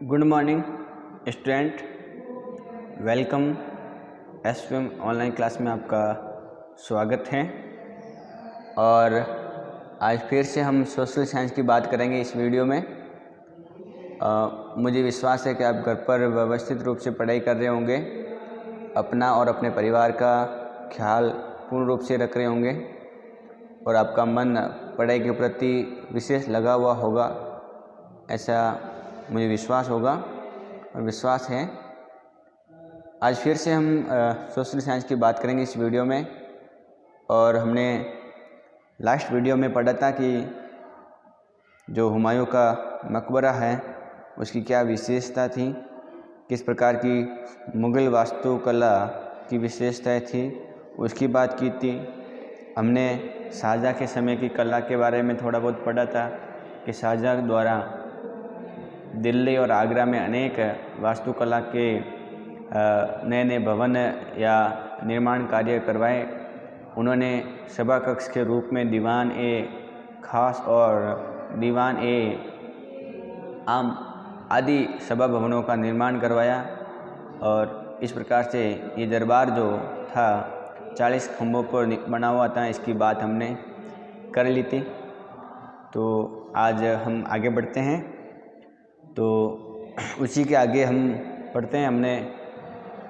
Good morning student, welcome SVM online class में आपका स्वागत है। और आज फिर से हम सोशल साइंस की बात करेंगे इस वीडियो में। मुझे विश्वास है कि आप घर पर व्यवस्थित रूप से पढ़ाई कर रहे होंगे, अपना और अपने परिवार का ख्याल पूर्ण रूप से रख रहे होंगे और आपका मन पढ़ाई के प्रति विशेष लगा हुआ होगा, ऐसा मुझे विश्वास होगा और विश्वास है। आज फिर से हम सोशल साइंस की बात करेंगे इस वीडियो में। और हमने लास्ट वीडियो में पढ़ा था कि जो हुमायूं का मकबरा है उसकी क्या विशेषता थी, किस प्रकार की मुग़ल वास्तुकला की विशेषताएं थी, उसकी बात की थी। हमने शाहजहाँ के समय की कला के बारे में थोड़ा बहुत पढ़ा था कि शाहजहाँ द्वारा दिल्ली और आगरा में अनेक वास्तुकला के नए नए भवन या निर्माण कार्य करवाए। उन्होंने सभा कक्ष के रूप में दीवान ए खास और दीवान ए आम आदि सभा भवनों का निर्माण करवाया। और इस प्रकार से ये दरबार जो था 40 खंभों पर बना हुआ था, इसकी बात हमने कर ली थी। तो आज हम आगे बढ़ते हैं। तो उसी के आगे हम पढ़ते हैं। हमने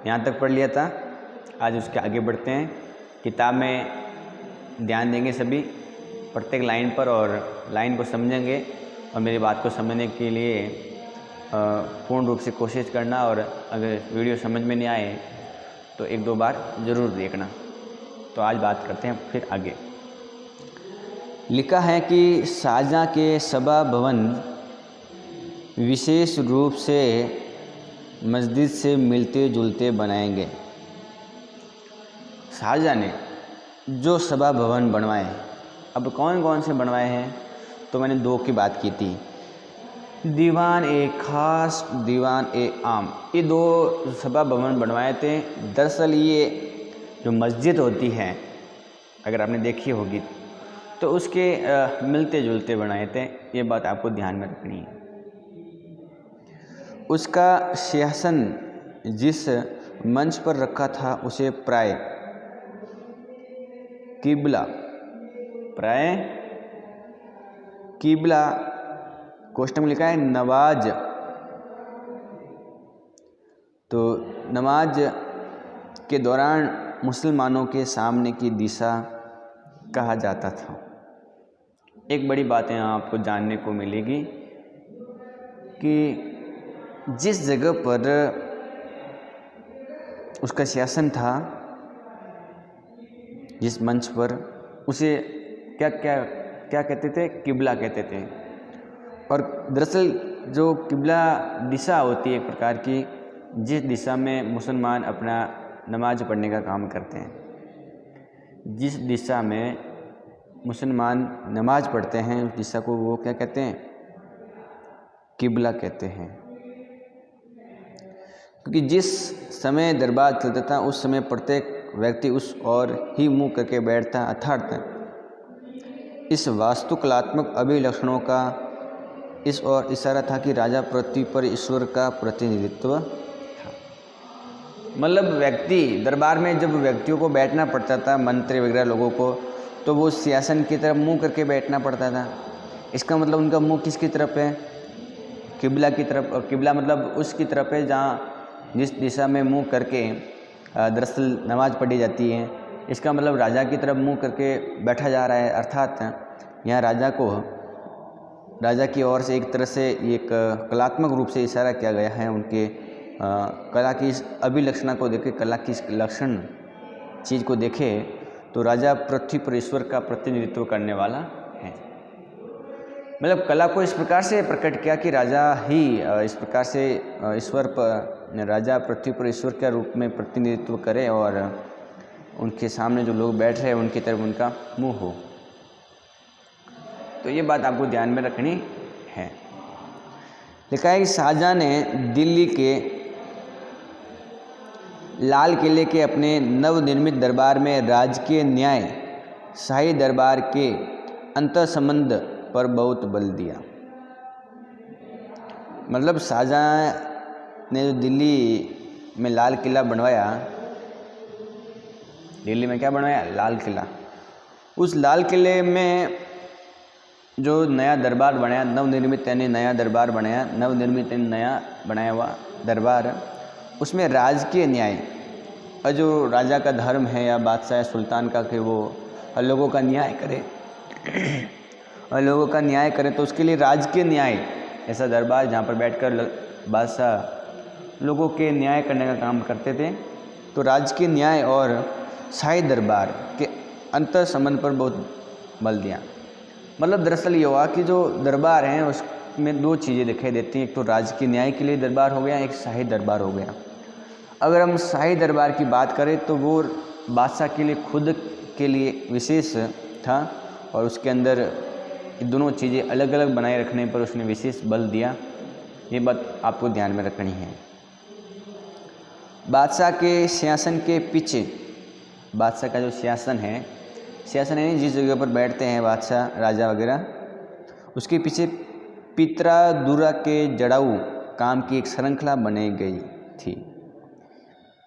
यहाँ तक पढ़ लिया था, आज उसके आगे बढ़ते हैं। किताब में ध्यान देंगे सभी प्रत्येक लाइन पर और लाइन को समझेंगे और मेरी बात को समझने के लिए पूर्ण रूप से कोशिश करना। और अगर वीडियो समझ में नहीं आए तो एक दो बार ज़रूर देखना। तो आज बात करते हैं फिर आगे। लिखा है कि शाहजहाँ के सभा भवन विशेष रूप से मस्जिद से मिलते जुलते बनाएंगे। शाहजहाँ ने जो सभा भवन बनवाए, अब कौन कौन से बनवाए हैं, तो मैंने दो की बात की थी, दीवान ए खास, दीवान ए आम। ये दो सभा भवन बनवाए थे। दरअसल ये जो मस्जिद होती है, अगर आपने देखी होगी तो उसके मिलते जुलते बनाए थे। ये बात आपको ध्यान में रखनी है। उसका सिंहासन जिस मंच पर रखा था उसे प्राय किबला कोष्टक में लिखा है नवाज। तो नमाज के दौरान मुसलमानों के सामने की दिशा कहा जाता था। एक बड़ी बात यहाँ आपको जानने को मिलेगी कि जिस जगह पर उसका सिंहासन था, जिस मंच पर, उसे क्या क्या क्या कहते थे? किबला कहते थे। और दरअसल जो किबला दिशा होती है एक प्रकार की, जिस दिशा में मुसलमान अपना नमाज पढ़ने का काम करते हैं, जिस दिशा में मुसलमान नमाज पढ़ते हैं उस दिशा को वो क्या कहते हैं? किबला कहते हैं। क्योंकि जिस समय दरबार चलता था उस समय प्रत्येक व्यक्ति उस ओर ही मुँह करके बैठता। अर्थात इस वास्तुकलात्मक अभिलक्षणों का इस ओर इशारा था कि राजा पृथ्वी पर ईश्वर का प्रतिनिधित्व था। मतलब व्यक्ति दरबार में जब व्यक्तियों को बैठना पड़ता था, मंत्री वगैरह लोगों को, तो वो सिंहासन की तरफ मुँह करके बैठना पड़ता था। इसका मतलब उनका मुँह किसकी तरफ है? किबला की तरफ। और किबला मतलब उसकी तरफ है जहाँ जिस दिशा में मुँह करके दरअसल नमाज पढ़ी जाती है। इसका मतलब राजा की तरफ मुँह करके बैठा जा रहा है। अर्थात यहाँ राजा की ओर से एक तरह से एक कलात्मक रूप से इशारा किया गया है। उनके कला की इस अभिलक्षणा को देखे, कला की इस लक्षण चीज़ को देखे तो राजा पृथ्वी पर ईश्वर का प्रतिनिधित्व करने वाला है। मतलब कला को इस प्रकार से प्रकट किया कि राजा ही इस प्रकार से राजा पृथ्वी पर ईश्वर के रूप में प्रतिनिधित्व करे और उनके सामने जो लोग बैठ रहे हैं उनकी तरफ उनका मुंह हो। तो ये बात आपको ध्यान में रखनी है। लिखा है कि शाहजहाँ ने दिल्ली के लाल किले के अपने नवनिर्मित दरबार में राजकीय न्याय शाही दरबार के अंतर्संबंध पर बहुत बल दिया। मतलब शाहजहाँ ने जो दिल्ली में लाल किला बनवाया, दिल्ली में क्या बनवाया? लाल किला। उस लाल किले में जो नया दरबार बनाया, नवनिर्मित यानी नया दरबार बनाया, नवनिर्मित यानी नया बनाया हुआ दरबार, उसमें राजकीय न्याय और जो राजा का धर्म है या बादशाह सुल्तान का कि वो लोगों का न्याय करे और लोगों का न्याय करे, तो उसके लिए राजकीय न्याय, ऐसा दरबार जहाँ पर बैठकर बादशाह लोगों के न्याय करने का काम करते थे। तो राजकीय न्याय और शाही दरबार के अंतर संबंध पर बहुत बल दिया। मतलब दरअसल ये हुआ कि जो दरबार हैं उसमें दो चीज़ें दिखाई देती हैं, एक तो राजकीय न्याय के लिए दरबार हो गया, एक शाही दरबार हो गया। अगर हम शाही दरबार की बात करें तो वो बादशाह के लिए खुद के लिए विशेष था और उसके अंदर दोनों चीज़ें अलग अलग बनाए रखने पर उसने विशेष बल दिया। ये बात आपको ध्यान में रखनी है। बादशाह के सिंहासन के पीछे, बादशाह का जो सिंहासन है, सिंहासन है जिस जगह पर बैठते हैं बादशाह राजा वगैरह, उसके पीछे पित्रादुरा के जड़ाऊ काम की एक श्रृंखला बनाई गई थी।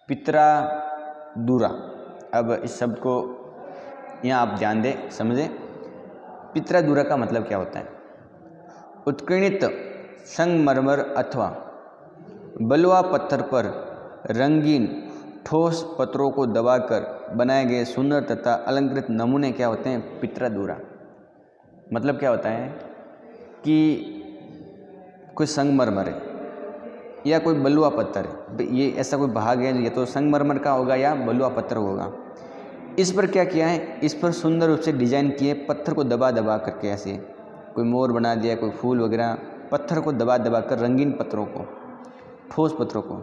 पित्रादुरा, अब इस शब्द को यहाँ आप ध्यान दें, समझें। पित्रादुरा का मतलब क्या होता है? उत्कीर्णित संगमरमर अथवा बलुआ पत्थर पर रंगीन ठोस पत्रों को दबाकर बनाए गए सुंदर तथा अलंकृत नमूने क्या होते हैं? पित्रादुरा। मतलब क्या होता है कि कोई संगमरमर है या कोई बलुआ पत्थर है, ये ऐसा कोई भाग है, या तो संगमरमर का होगा या बलुआ पत्थर होगा। इस पर क्या किया है? इस पर सुंदर रूप से डिजाइन किए, पत्थर को दबा दबा करके, ऐसे कोई मोर बना दिया, कोई फूल वगैरह, पत्थर को दबा दबा कर रंगीन पत्थरों को, ठोस पत्थरों को,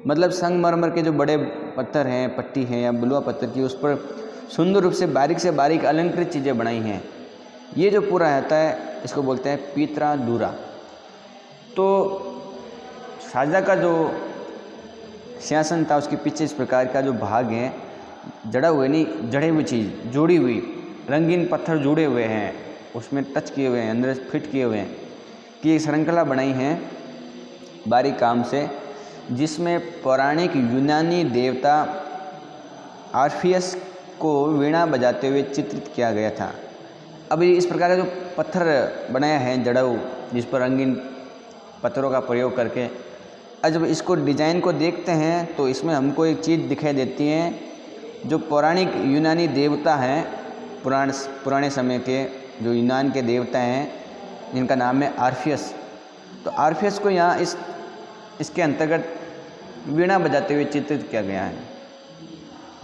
मतलब संगमरमर के जो बड़े पत्थर हैं, पट्टी हैं या बलुआ पत्थर की, उस पर सुंदर रूप से बारीक अलंकृत चीज़ें बनाई हैं। ये जो पूरा होता है इसको बोलते हैं पित्रादुरा। तो शाहजहाँ का जो सिंहासन था उसके पीछे इस प्रकार का जो भाग है, जड़ा हुए नहीं, जड़े हुई चीज़, जोड़ी हुई, रंगीन पत्थर जुड़े हुए हैं, उसमें टच किए हुए हैं, अंदर फिट किए हुए हैं, कि एक श्रृंखला बनाई है बारीक काम से, जिसमें पौराणिक यूनानी देवता आर्फियस को वीणा बजाते हुए चित्रित किया गया था। अब इस प्रकार का जो पत्थर बनाया है जड़ाऊ, जिस पर रंगीन पत्थरों का प्रयोग करके, जब इसको डिज़ाइन को देखते हैं तो इसमें हमको एक चीज़ दिखाई देती है, जो पौराणिक यूनानी देवता हैं, पुराने समय के जो यूनान के देवता हैं, जिनका नाम है आर्फियस। तो आर्फियस को यहाँ इसके अंतर्गत वीणा बजाते हुए चित्रित किया गया है।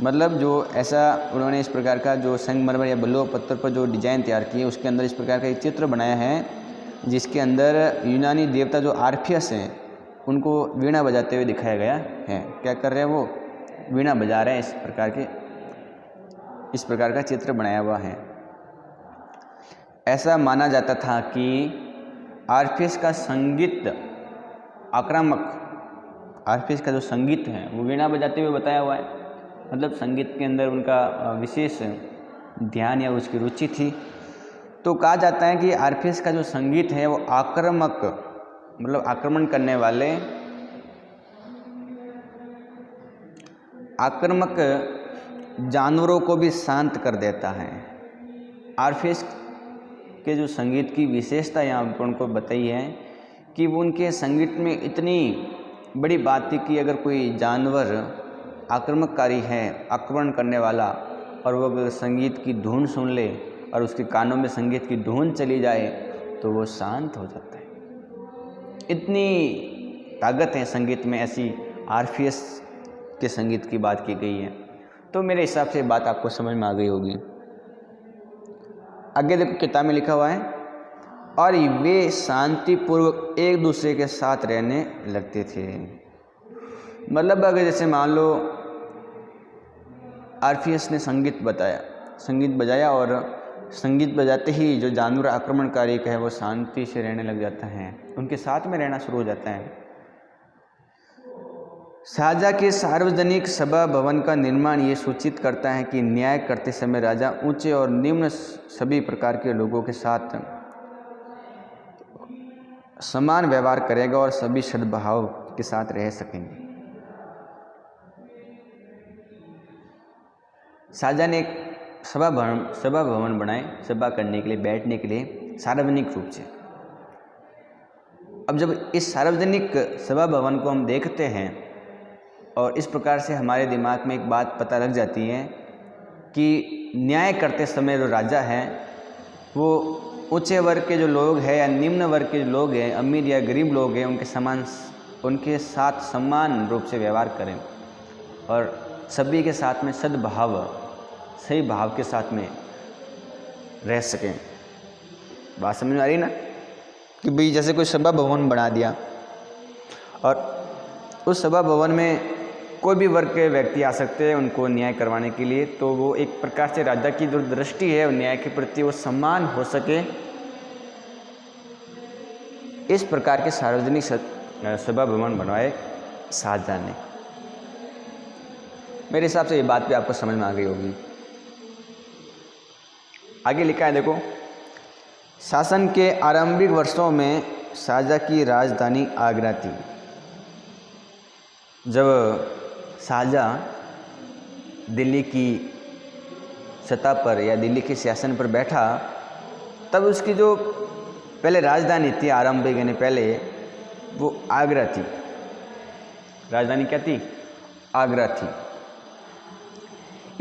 मतलब जो ऐसा उन्होंने इस प्रकार का जो संगमरमर या बलुआ पत्थर पर जो डिज़ाइन तैयार की है, उसके अंदर इस प्रकार का एक चित्र बनाया है, जिसके अंदर यूनानी देवता जो आर्फियस हैं उनको वीणा बजाते हुए दिखाया गया है। क्या कर रहे हैं? वो वीणा बजा रहे हैं। इस प्रकार का चित्र बनाया हुआ है। ऐसा माना जाता था कि आर्फियस का संगीत आक्रामक, आर्फियस का जो संगीत है वो वीणा बजाते हुए बताया हुआ है, मतलब संगीत के अंदर उनका विशेष ध्यान या उसकी रुचि थी। तो कहा जाता है कि आर्फियस का जो संगीत है वो आक्रामक, मतलब आक्रमण करने वाले आक्रामक जानवरों को भी शांत कर देता है। आर्फियस के जो संगीत की विशेषता यहाँ पर उनको बताई है कि वो उनके संगीत में इतनी बड़ी बात थी कि अगर कोई जानवर आक्रामककारी है, आक्रमण करने वाला, और वो अगर संगीत की धुन सुन ले और उसके कानों में संगीत की धुन चली जाए तो वो शांत हो जाता है। इतनी ताकत है संगीत में, ऐसी आर्फियस के संगीत की बात की गई है। तो मेरे हिसाब से बात आपको समझ में आ गई होगी। आगे देखो किताब में लिखा हुआ है, और वे शांतिपूर्वक एक दूसरे के साथ रहने लगते थे। मतलब अगर जैसे मान लो आर्फियस ने संगीत बजाया और संगीत बजाते ही जो जानवर आक्रमणकारी है वो शांति से रहने लग जाता है, उनके साथ में रहना शुरू हो जाता है। शाहजहाँ के सार्वजनिक सभा भवन का निर्माण ये सूचित करता है कि न्याय करते समय राजा ऊंचे और निम्न सभी प्रकार के लोगों के साथ समान व्यवहार करेगा और सभी सद्भाव के साथ रह सकेंगे। शाहजहाँ ने एक सभा भवन बनाए सभा करने के लिए, बैठने के लिए, सार्वजनिक रूप से। अब जब इस सार्वजनिक सभा भवन को हम देखते हैं और इस प्रकार से हमारे दिमाग में एक बात पता लग जाती है कि न्याय करते समय जो राजा हैं वो ऊंचे वर्ग के जो लोग हैं या निम्न वर्ग के जो लोग हैं, अमीर या गरीब लोग हैं, उनके साथ समान रूप से व्यवहार करें और सभी के साथ में सद्भाव, सही भाव के साथ में रह सकें। बात समझ में आ रही ना कि भाई जैसे कोई सभा भवन बना दिया और उस सभा भवन में कोई भी वर्ग के व्यक्ति आ सकते हैं उनको न्याय करवाने के लिए, तो वो एक प्रकार से राजा की जो दृष्टि है न्याय के प्रति वो समान हो सके, इस प्रकार के सार्वजनिक सभा भवन बनवाए शाहजहाँ ने। मेरे हिसाब से ये बात भी आपको समझ में आ गई होगी। आगे लिखा है देखो, शासन के आरंभिक वर्षों में शाहजहाँ की राजधानी आगरा थी। जब शाहजहाँ दिल्ली की सत्ता पर या दिल्ली के शासन पर बैठा तब उसकी जो पहले राजधानी थी आरंभिक यानी पहले, वो आगरा थी। राजधानी क्या थी? आगरा थी।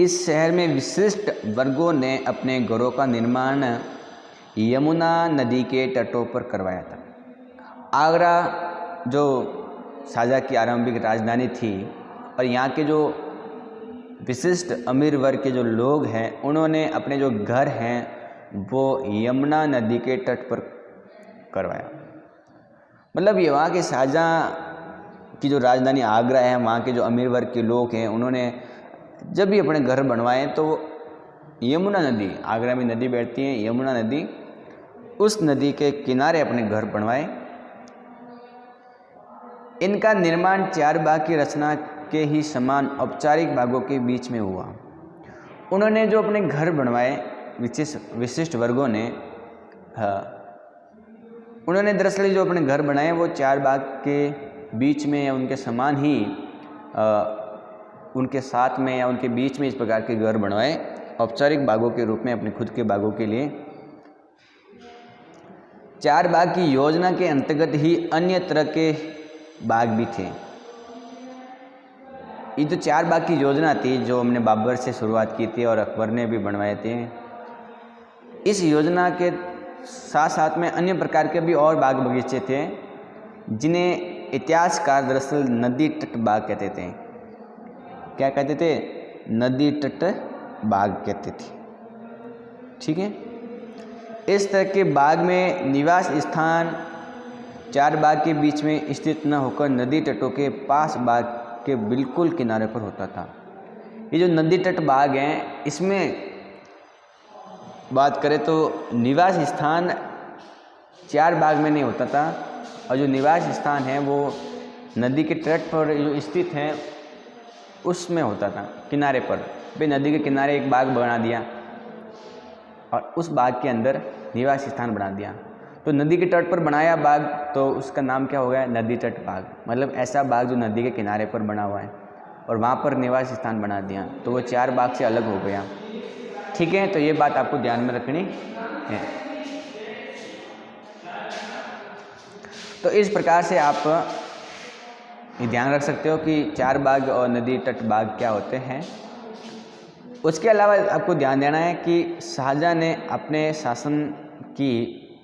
इस शहर में विशिष्ट वर्गों ने अपने घरों का निर्माण यमुना नदी के तटों पर करवाया था। आगरा जो शाहजहाँ की आरंभिक राजधानी थी और यहाँ के जो विशिष्ट अमीर वर्ग के जो लोग हैं उन्होंने अपने जो घर हैं वो यमुना नदी के तट पर करवाया। मतलब ये वहाँ के शाहजहाँ की जो राजधानी आगरा है, वहाँ के जो अमीर वर्ग के लोग हैं उन्होंने जब भी अपने घर बनवाए तो यमुना नदी, आगरा में नदी बहती है यमुना नदी, उस नदी के किनारे अपने घर बनवाए। इनका निर्माण 4 बाग की रचना के ही समान औपचारिक बागों के बीच में हुआ। उन्होंने जो अपने घर बनवाए विशिष्ट वर्गों ने, उन्होंने दरअसल जो अपने घर बनाए वो 4 बाग के बीच में या उनके समान ही उनके साथ में या उनके बीच में इस प्रकार के घर बनवाए औपचारिक बागों के रूप में, अपने खुद के बागों के लिए। 4 बाग की योजना के अंतर्गत ही अन्य तरह के बाग भी थे। ये जो 4 बाग की योजना थी जो हमने बाबर से शुरुआत की थी और अकबर ने भी बनवाए थे, इस योजना के साथ साथ में अन्य प्रकार के भी और बाग बगीचे थे जिन्हें इतिहासकार दरअसल नदी तट बाग कहते थे। क्या कहते थे? नदी तट बाग कहते थे। ठीक है। इस तरह के बाग में निवास स्थान 4 बाग के बीच में स्थित न होकर नदी तटों के पास बाग के बिल्कुल किनारे पर होता था। ये जो नदी तट बाग हैं इसमें बात करें तो निवास स्थान 4 बाग में नहीं होता था और जो निवास स्थान है वो नदी के तट पर जो स्थित है उसमें होता था, किनारे पर। भाई नदी के किनारे एक बाग बना दिया और उस बाग के अंदर निवास स्थान बना दिया, तो नदी के तट पर बनाया बाग तो उसका नाम क्या हो गया? नदी तट बाग। मतलब ऐसा बाग जो नदी के किनारे पर बना हुआ है और वहाँ पर निवास स्थान बना दिया तो वो 4 बाग से अलग हो गया। ठीक है, तो ये बात आपको ध्यान में रखनी है। तो इस प्रकार से आप ये ध्यान रख सकते हो कि 4 बाग और नदी तट बाग क्या होते हैं। उसके अलावा आपको ध्यान देना है कि शाहजहाँ ने अपने शासन की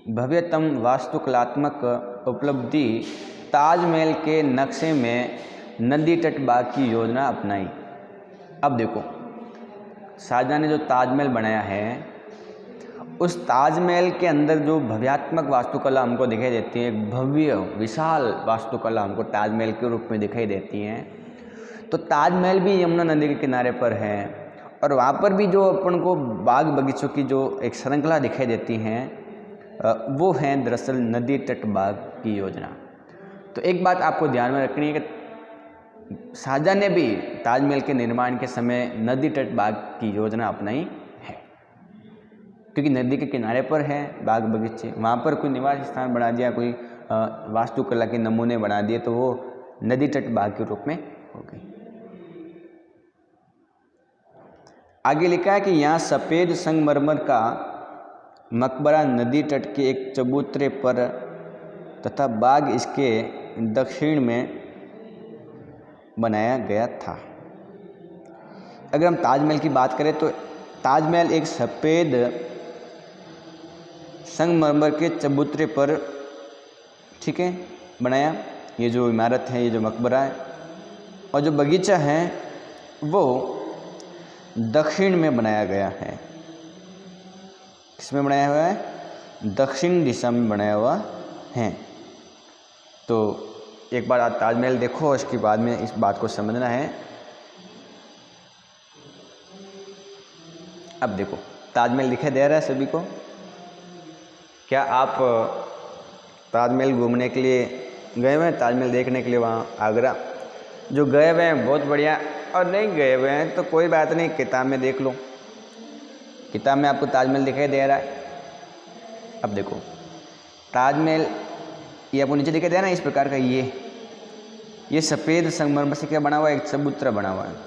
भव्यतम वास्तुकलात्मक उपलब्धि ताजमहल के नक्शे में नदी तट बाग की योजना अपनाई। अब देखो, शाहजहाँ ने जो ताजमहल बनाया है उस ताजमहल के अंदर जो भव्यात्मक वास्तुकला हमको दिखाई देती है, एक भव्य विशाल वास्तुकला हमको ताजमहल के रूप में दिखाई देती है। तो ताजमहल भी यमुना नदी के किनारे पर है और वहाँ पर भी जो अपन को बाग बगीचों की जो एक श्रृंखला दिखाई देती हैं वो है दरअसल नदी तट बाग की योजना। तो एक बात आपको ध्यान में रखनी है कि शाहजहाँ ने भी ताजमहल के निर्माण के समय नदी तट बाग की योजना अपनाई है, क्योंकि नदी के किनारे पर है बाग बगीचे, वहाँ पर कोई निवास स्थान बना दिया, कोई वास्तुकला के नमूने बना दिए तो वो नदी तट बाग के रूप में हो गई। आगे लिखा है कि यहाँ सफ़ेद संगमरमर का मकबरा नदी तट के एक चबूतरे पर तथा बाग इसके दक्षिण में बनाया गया था। अगर हम ताजमहल की बात करें तो ताजमहल एक सफ़ेद संगमरमर के चबूतरे पर, ठीक है, बनाया। ये जो इमारत है, ये जो मकबरा है और जो बगीचा है वो दक्षिण में बनाया गया है। किसमें बनाया हुआ है? दक्षिण दिशा में बनाया हुआ है। तो एक बार आप ताजमहल देखो, इसके बाद में इस बात को समझना है। अब देखो ताजमहल दिखाई दे रहा है सभी को। क्या आप ताजमहल घूमने के लिए गए हुए हैं? ताजमहल देखने के लिए वहाँ आगरा? जो गए हुए हैं बहुत बढ़िया, और नहीं गए हुए हैं तो कोई बात नहीं, किताब में देख लो, किताब में आपको ताजमहल दिखाई दे रहा है। अब देखो ताजमहल ये आपको नीचे दिखाई दे रहा है इस प्रकार का। ये सफ़ेद संगमरमर से क्या बना हुआ है? एक चबूतरा बना हुआ है।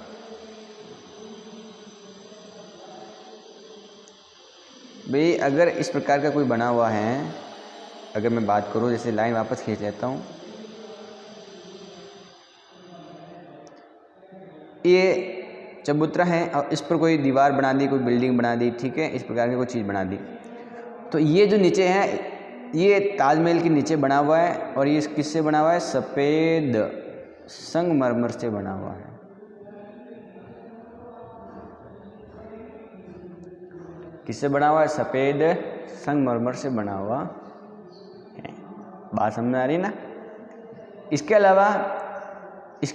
भाई अगर इस प्रकार का कोई बना हुआ है, अगर मैं बात करूँ, जैसे लाइन वापस खींच लेता हूँ, ये चबूतरा है और इस पर कोई दीवार बना दी, कोई बिल्डिंग बना दी, ठीक है, इस प्रकार की कोई चीज़ बना दी, तो ये जो नीचे है ये ताजमहल के नीचे बना हुआ है। और ये किससे बना हुआ है? सफ़ेद संगमरमर से बना हुआ है। किससे बना हुआ है? सफ़ेद संगमरमर से बना हुआ है। बात समझ आ रही ना? इसके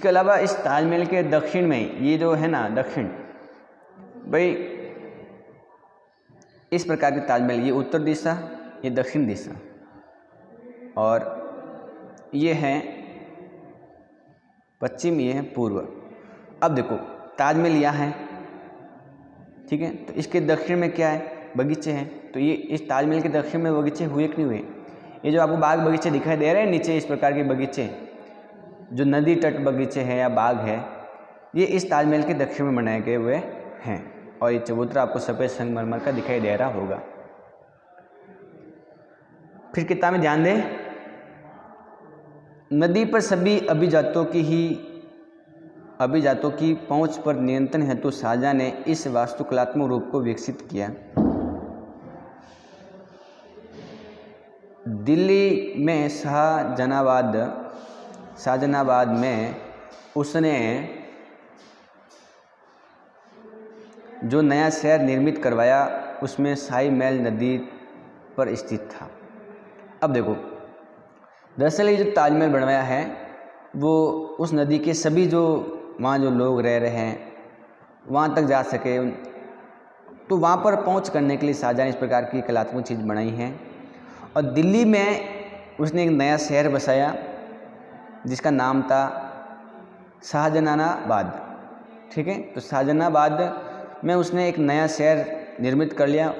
अलावा इस ताजमहल के दक्षिण में, ये जो है ना दक्षिण, भाई इस प्रकार के ताजमहल, ये उत्तर दिशा, ये दक्षिण दिशा, और ये है पश्चिम, ये है पूर्व। अब देखो ताजमहल यहाँ है, ठीक है, तो इसके दक्षिण में क्या है? बगीचे हैं। तो ये इस ताजमहल के दक्षिण में बगीचे हुए कि नहीं हुए? ये जो आपको बाग बगीचे दिखाई दे रहे हैं नीचे, इस प्रकार के बगीचे जो नदी तट बगीचे हैं या बाग है, ये इस ताजमहल के दक्षिण में बनाए गए हुए हैं। और ये चबूतरा आपको सफ़ेद संगमरमर का दिखाई दे रहा होगा। फिर किताब में ध्यान दें, नदी पर सभी अभिजातों की पहुंच पर नियंत्रण हेतु शाहजहां ने इस वास्तुकलात्मक रूप को विकसित किया। दिल्ली में शाहजहानाबाद में उसने जो नया शहर निर्मित करवाया उसमें शाही महल नदी पर स्थित था। अब देखो दरअसल ये जो ताजमहल बनवाया है वो उस नदी के सभी जो वहाँ जो लोग रह रहे हैं वहाँ तक जा सके, तो वहाँ पर पहुँच करने के लिए शाहजहां ने इस प्रकार की कलात्मक चीज़ बनाई है। और दिल्ली में उसने एक नया शहर बसाया जिसका नाम था शाहजहानाबाद, ठीक है। तो शाहजहानाबाद में उसने एक नया शहर निर्मित कर लिया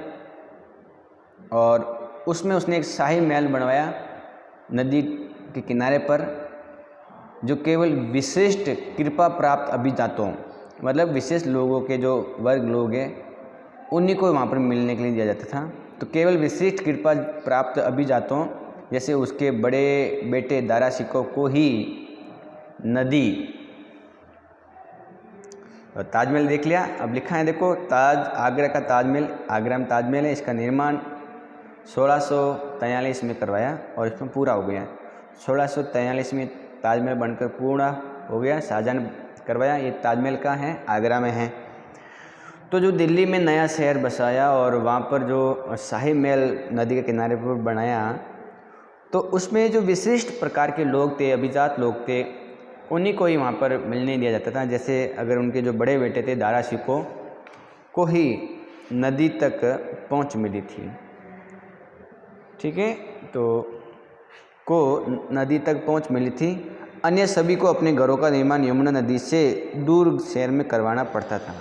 और उसमें उसने एक शाही महल बनवाया नदी के किनारे पर, जो केवल विशिष्ट कृपा प्राप्त अभिजातों, मतलब विशेष लोगों के जो वर्ग लोग हैं उन्हीं को वहाँ पर मिलने के लिए दिया जाता था। तो केवल विशिष्ट कृपा प्राप्त अभिजातों जैसे उसके बड़े बेटे दारा शिकोह को ही नदी। और ताजमहल देख लिया। अब लिखा है देखो, आगरा का ताजमहल, आगरा में ताजमहल है, इसका निर्माण 1643 में करवाया और इसमें पूरा हो गया। 1643 में ताजमहल बनकर पूरा हो गया, शाहजहां ने करवाया। ये ताजमहल का है, आगरा में है। तो जो दिल्ली में नया शहर बसाया और वहाँ पर जो शाही महल नदी के किनारे पर बनाया, तो उसमें जो विशिष्ट प्रकार के लोग थे, अभिजात लोग थे, उन्हीं को ही वहाँ पर मिलने दिया जाता था। जैसे अगर उनके जो बड़े बेटे थे दारा शिकोह को ही नदी तक पहुँच मिली थी, ठीक है, तो को नदी तक पहुँच मिली थी। अन्य सभी को अपने घरों का निर्माण यमुना नदी से दूर शहर में करवाना पड़ता था।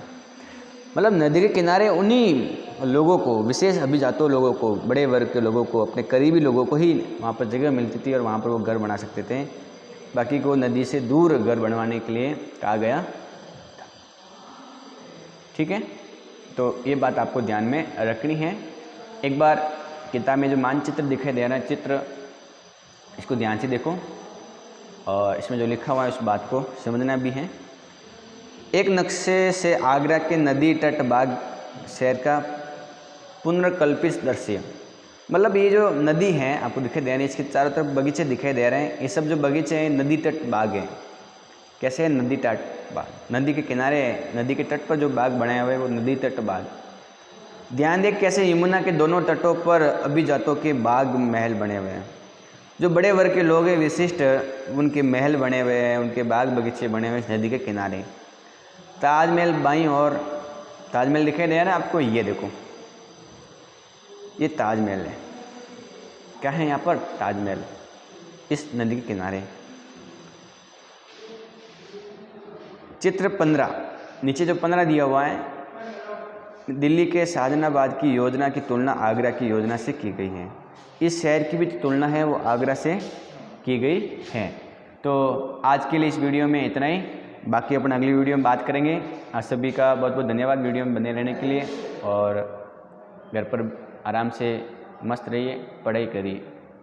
मतलब नदी के किनारे उन्हीं लोगों को, विशेष अभिजातों लोगों को, बड़े वर्ग के लोगों को, अपने करीबी लोगों को ही वहाँ पर जगह मिलती थी और वहाँ पर वो घर बना सकते थे। बाकी को नदी से दूर घर बनवाने के लिए कहा गया। ठीक है, तो ये बात आपको ध्यान में रखनी है। एक बार किताब में जो मानचित्र दिखाई दे रहा है चित्र, इसको ध्यान से देखो और इसमें जो लिखा हुआ है उस बात को समझना भी है। एक नक्शे से आगरा के नदी तट बाग शहर का पुनर्कल्पित दृश्य। मतलब ये जो नदी है आपको दिखाई दे रही है, इसके चारों तरफ बगीचे दिखाई दे रहे हैं। ये सब जो बगीचे हैं नदी तट बाग हैं। कैसे है? नदी तट बाग, नदी के किनारे, नदी के तट पर जो बाग बनाए हुए हैं वो नदी तट बाग। ध्यान दें कैसे यमुना के दोनों तटों पर अभिजातों के बाग महल बने हुए हैं। जो बड़े वर्ग के लोग हैं, विशिष्ट, उनके महल बने हुए हैं, उनके बाग बगीचे बने हुए हैं नदी के किनारे। ताजमहल बाईं और ताजमहल दिखाई दे रहा है आपको, ये देखो, ये ताजमहल है। क्या है यहाँ पर? ताजमहल, इस नदी के किनारे। चित्र 15, नीचे जो 15 दिया हुआ है, दिल्ली के शाहजहानाबाद की योजना की तुलना आगरा की योजना से की गई है। इस शहर की भी तुलना है वो आगरा से की गई है। तो आज के लिए इस वीडियो में इतना ही, बाकी अपन अगली वीडियो में बात करेंगे। आप सभी का बहुत बहुत धन्यवाद वीडियो में बने रहने के लिए, और घर पर आराम से मस्त रहिए, पढ़ाई करिए।